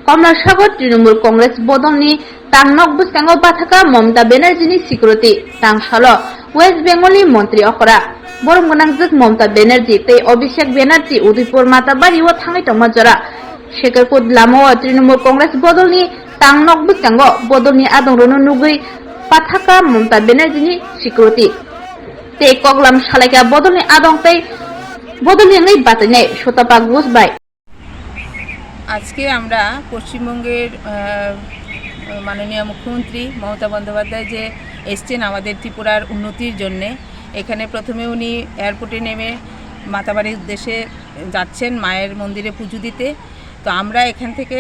कमलासागर तृणमूल कांग्रेस बदलनि तांनक बुस्कांगो बाथाका ममता बेनार्जीनि security तांसालो waste बेंगलनि मंत्री अखरा बरम गोनांजोक ममता बेनार्जी तै अभिषेक बेनार्जी उदयपुर माताबारियाव थांनाय तमा जरा शेखरपुर लामाव तृणमूल कांग्रेस बदलनि तांनक बुस्कांगो बदलनि आदंरनो नुगै बाथाका ममता बेनार्जीनि सिकिउरिटि तै कगलाम सालायका बदलनि आदं तै बदलनि बातायनाय शतपा गुसबाय। আজকে আমরা পশ্চিমবঙ্গের মাননীয় মুখ্যমন্ত্রী মমতা বন্দ্যোপাধ্যায় যে এসছেন আমাদের ত্রিপুরার উন্নতির জন্যে, এখানে প্রথমে উনি এয়ারপোর্টে নেমে মাতাবাড়ির উদ্দেশ্যে যাচ্ছেন মায়ের মন্দিরে পুজো দিতে। তো আমরা এখান থেকে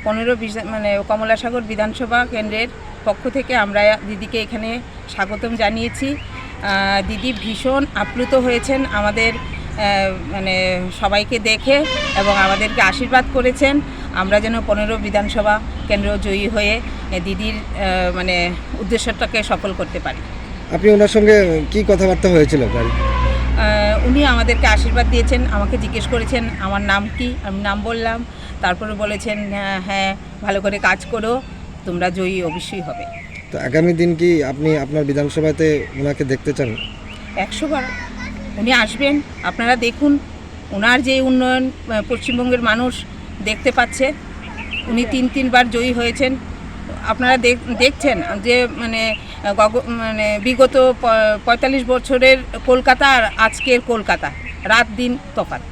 15 কমলাসাগর বিধানসভা কেন্দ্রের পক্ষ থেকে আমরা দিদিকে এখানে স্বাগতম জানিয়েছি। দিদি ভীষণ আপ্লুত হয়েছেন আমাদের সবাইকে দেখে এবং আমাদেরকে আশীর্বাদ করেছেন আমরা যেন 15 বিধানসভা কেন্দ্র জয়ী হয়ে দিদির উদ্দেশ্যটাকে সফল করতে পারি। আপনি ওনার সঙ্গে কি কথাবার্তা হয়েছিল? উনি আমাদেরকে আশীর্বাদ দিয়েছেন, আমাকে জিজ্ঞেস করেছেন আমার নাম কি, আমি নাম বললাম, তারপরে বলেছেন হ্যাঁ ভালো করে কাজ করো, তোমরা জয়ী অবশ্যই হবে। তো আগামী দিন কি আপনি আপনার বিধানসভাতে ওনাকে দেখতে চান? 100 বার উনি আসবেন, আপনারা দেখুন ওনার যে উন্নয়ন পশ্চিমবঙ্গের মানুষ দেখতে পাচ্ছে। উনি 3 বার জয়ী হয়েছেন, আপনারা দেখছেন যে বিগত 45 বছরের কলকাতা আর আজকের কলকাতা রাত দিন তফাৎ।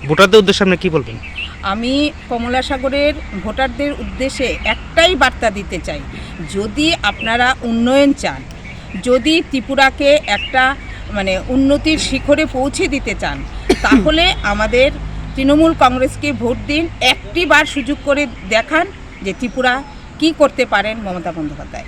ভোটারদের উদ্দেশ্যে আপনি কি বলবেন? আমি কমলাসাগরের ভোটারদের উদ্দেশ্যে একটাই বার্তা দিতে চাই, যদি আপনারা উন্নয়ন চান, যদি ত্রিপুরাকে একটা উন্নতির শিখরে পৌঁছে দিতে চান, তাহলে আমাদের তৃণমূল কংগ্রেসকে ভোট দিন। একটি বার সুযোগ করে দেখান যে ত্রিপুরা কি করতে পারেন মমতা বন্দ্যোপাধ্যায়।